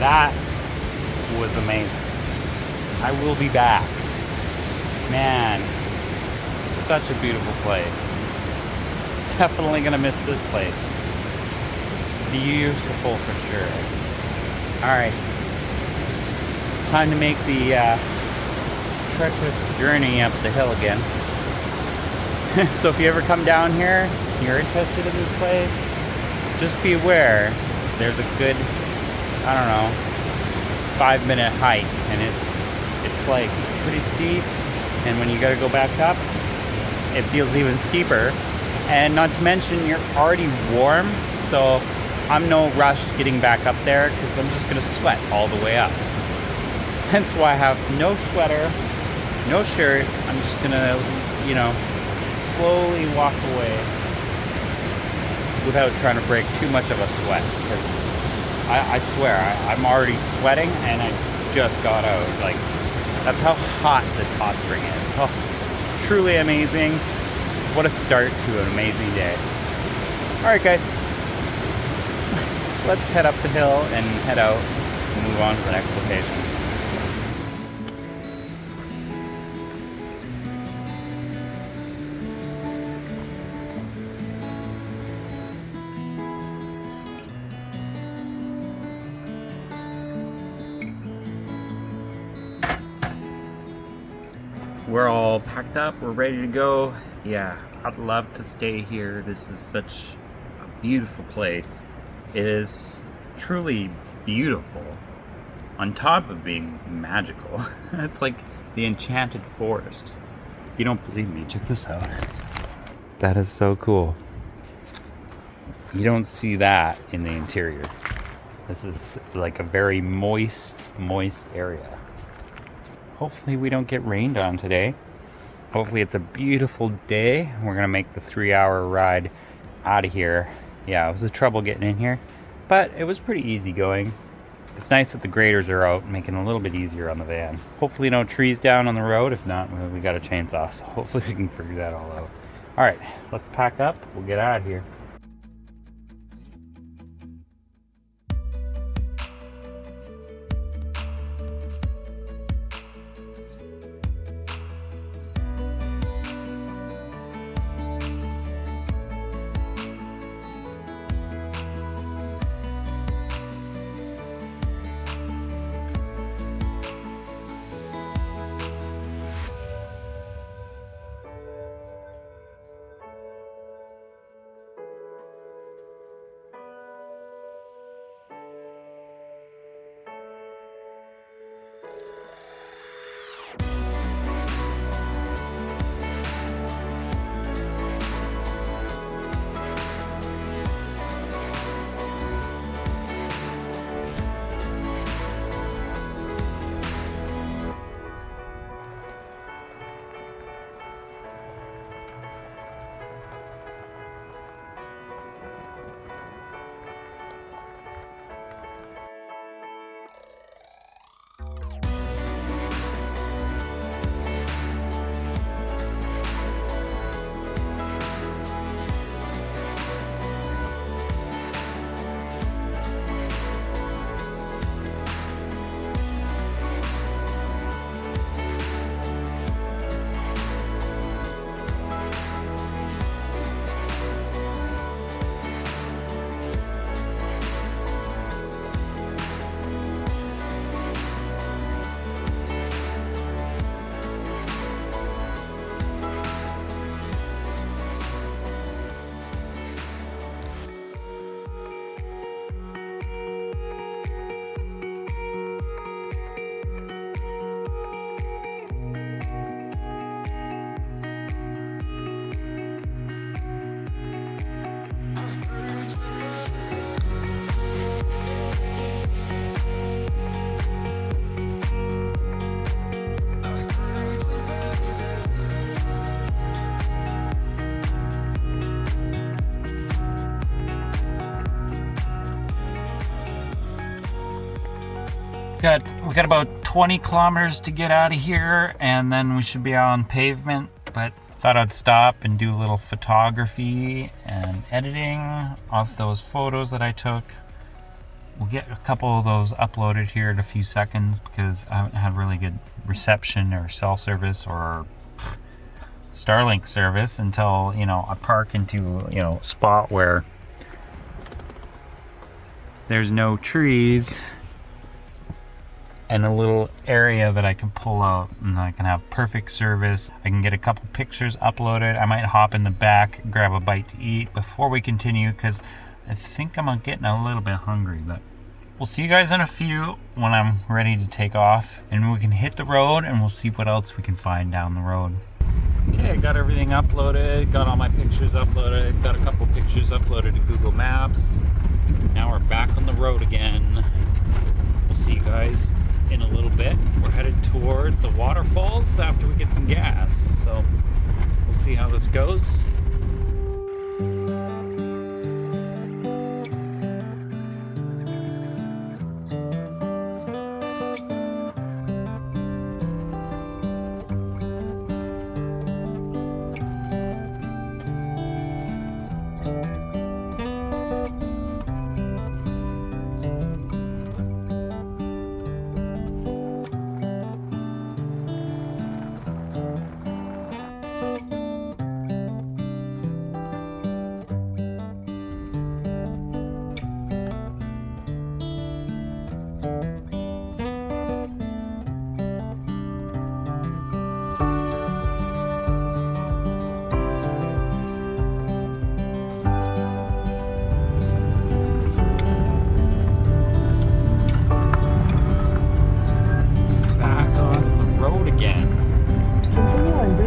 That was amazing. I will be back. Man, such a beautiful place. Definitely gonna miss this place. Beautiful for sure. Alright. Time to make the treacherous journey up the hill again. So if you ever come down here, you're interested in this place, just be aware there's a good, I don't know, 5-minute hike, and it's like pretty steep, and when you gotta go back up, it feels even steeper. And not to mention you're already warm, so I'm no rush getting back up there because I'm just gonna sweat all the way up. Hence why I have no sweater, no shirt. I'm just gonna, slowly walk away without trying to break too much of a sweat, because I swear I'm already sweating and I just got out. Like, that's how hot this hot spring is. Oh, truly amazing. What a start to an amazing day. Alright guys, let's head up the hill and head out and move on to the next location. We're all packed up, we're ready to go. Yeah, I'd love to stay here. This is such a beautiful place. It is truly beautiful, on top of being magical. It's like the enchanted forest. If you don't believe me, check this out. That is so cool. You don't see that in the interior. This is like a very moist area. Hopefully we don't get rained on today. Hopefully it's a beautiful day. We're gonna make the 3-hour ride out of here. Yeah, it was a trouble getting in here, but it was pretty easy going. It's nice that the graders are out, making it a little bit easier on the van. Hopefully no trees down on the road. If not, we got a chainsaw, so hopefully we can figure that all out. All right, let's pack up. We'll get out of here. We got about 20 kilometers to get out of here, and then we should be on pavement, but thought I'd stop and do a little photography and editing of those photos that I took. we'll get a couple of those uploaded here in a few seconds because I haven't had really good reception or cell service or Starlink service until, you know, I park into, you know, a spot where there's no trees and a little area that I can pull out and I can have perfect service. I can get a couple pictures uploaded. I might hop in the back, grab a bite to eat before we continue because I think I'm getting a little bit hungry, but we'll see you guys in a few when I'm ready to take off and we can hit the road and we'll see what else we can find down the road. Okay, I got everything uploaded, got all my pictures uploaded, got a couple pictures uploaded to Google Maps. Now we're back on the road again. We'll see you guys in a little bit. We're headed towards the Waterfalls after we get some gas. So we'll see how this goes.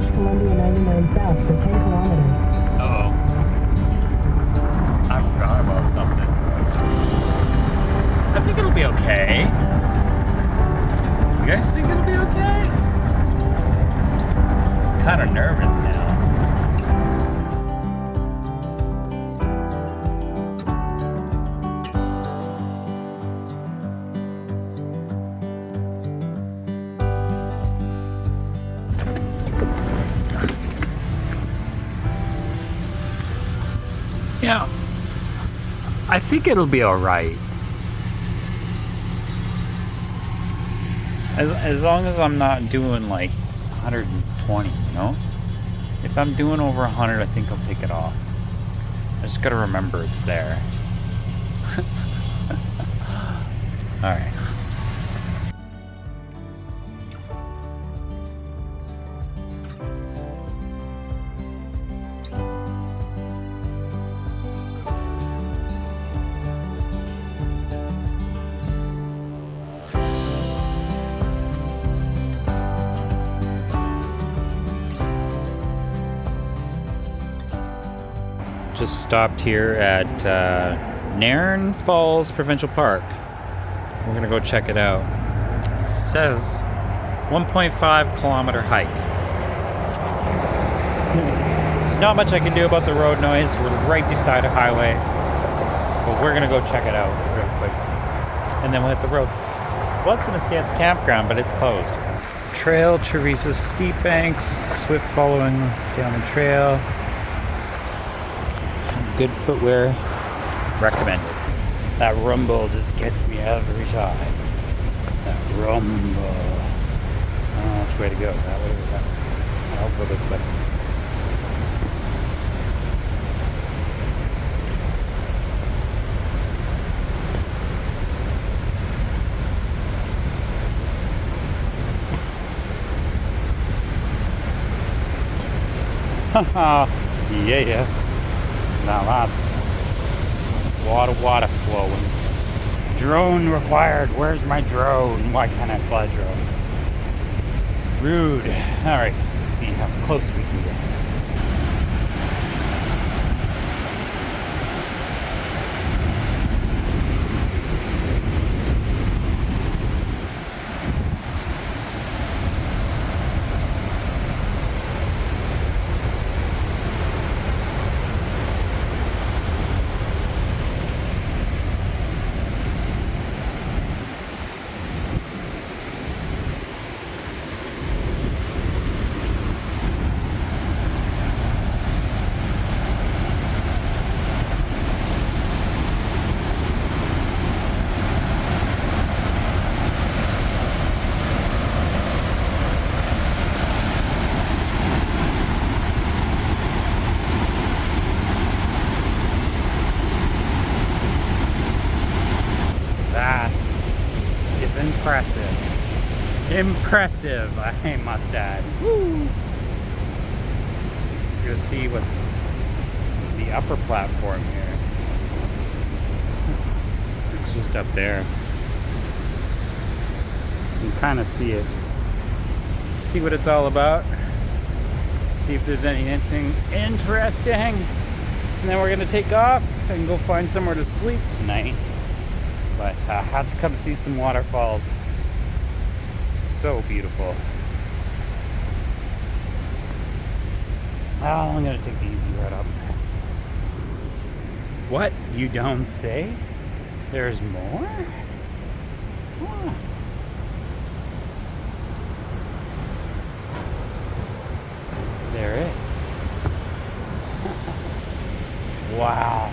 Columbia 99 south for 10 kilometers. Uh-oh. I forgot about something. I think it'll be okay. You guys think it'll be okay? I'm kind of nervous now. Yeah, I think it'll be all right. As long as I'm not doing like 120, you know? If I'm doing over 100, I think I'll take it off. I just gotta remember it's there. All right. Just stopped here at Nairn Falls Provincial Park. We're gonna go check it out. It says 1.5 kilometer hike. There's not much I can do about the road noise. We're right beside a highway, but we're gonna go check it out real quick, and then we'll hit the road. Well, it's gonna stay at the campground, but it's closed. Trail traverses steep banks, swift following, stay on the trail. Good footwear recommended. That rumble just gets me every time. That rumble. I don't know which way to go. That way or that way. I'll go this way. Haha. Yeah. Now that's water flowing. Drone required. Where's my drone? Why can't I fly drones? Rude. Alright, let's see how close we can get. impressive. Impressive, I must add. Woo! You'll see what's the upper platform here. It's just up there. You can kind of see it. See what it's all about. See if there's anything interesting. And then we're gonna take off and go find somewhere to sleep tonight. But I had to come see some waterfalls. So beautiful. Oh, I'm gonna take the easy route up. What? You don't say? There's more? Huh. There is. Wow.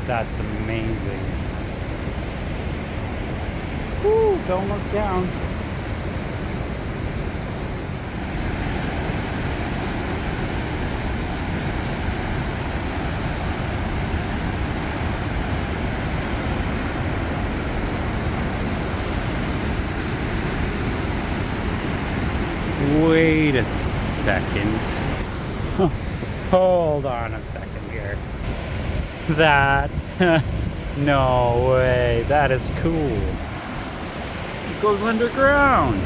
That's amazing. Woo, don't look down. Wait a second. Hold on a second here. That, no way, that is cool. It goes underground.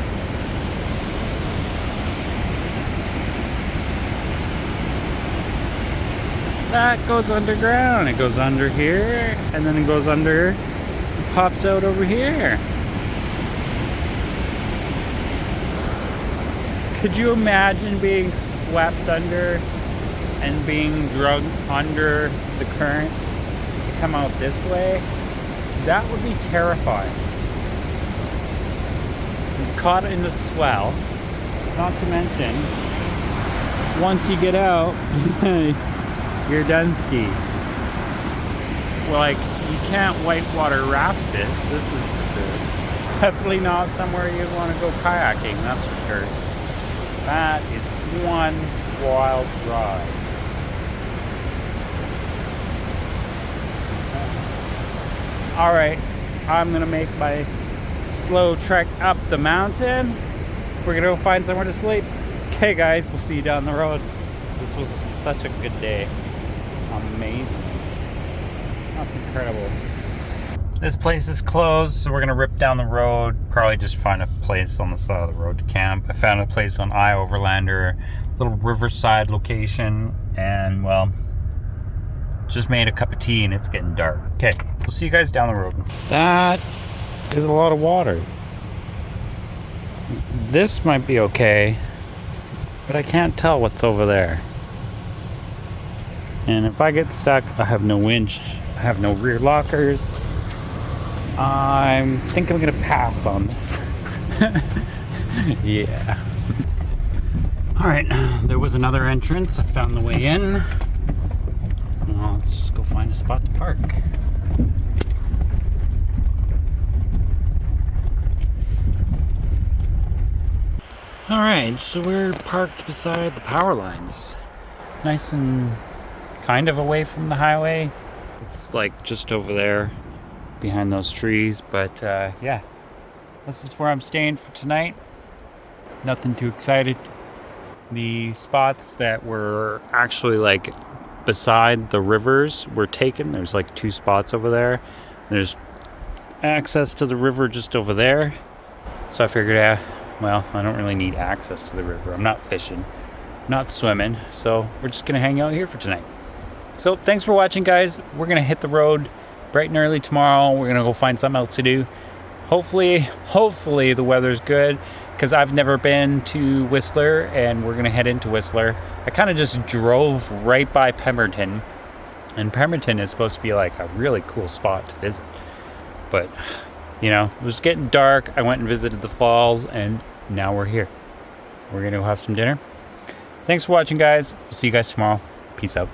That goes underground. It goes under here, and then it goes under, and pops out over here. Could you imagine being swept under and being drugged under the current to come out this way? That would be terrifying. You're caught in the swell. Not to mention, once you get out, you're done ski. Like, you can't whitewater raft this. This is for sure. Definitely not somewhere you'd want to go kayaking, that's for sure. That is one wild ride. Alright, I'm gonna make my slow trek up the mountain. We're gonna go find somewhere to sleep. Okay guys, we'll see you down the road. This was such a good day. Amazing. That's incredible. This place is closed, so we're gonna rip down the road. Probably just find a place on the side of the road to camp. I found a place on iOverlander, little riverside location, and well, just made a cup of tea and it's getting dark. Okay, we'll see you guys down the road. That is a lot of water. This might be okay, but I can't tell what's over there. And if I get stuck, I have no winch, I have no rear lockers. I think I'm gonna pass on this. Yeah. All right, there was another entrance. I found the way in. Well, let's just go find a spot to park. All right, so we're parked beside the power lines. Nice and kind of away from the highway. It's like just over there behind those trees, but yeah, this is where I'm staying for tonight. Nothing too excited. The spots that were actually like beside the rivers were taken. There's like 2 spots over there. There's access to the river just over there. So I figured, well, I don't really need access to the river. I'm not fishing, not swimming, so we're just gonna hang out here for tonight. So thanks for watching, guys. We're gonna hit the road bright and early tomorrow. We're gonna go find something else to do. Hopefully the weather's good, because I've never been to Whistler, and we're gonna head into Whistler. I kind of just drove right by Pemberton, and Pemberton is supposed to be like a really cool spot to visit. But, you know, it was getting dark. I went and visited the falls, and now we're here. We're gonna go have some dinner. Thanks for watching, guys. We'll see you guys tomorrow. Peace out.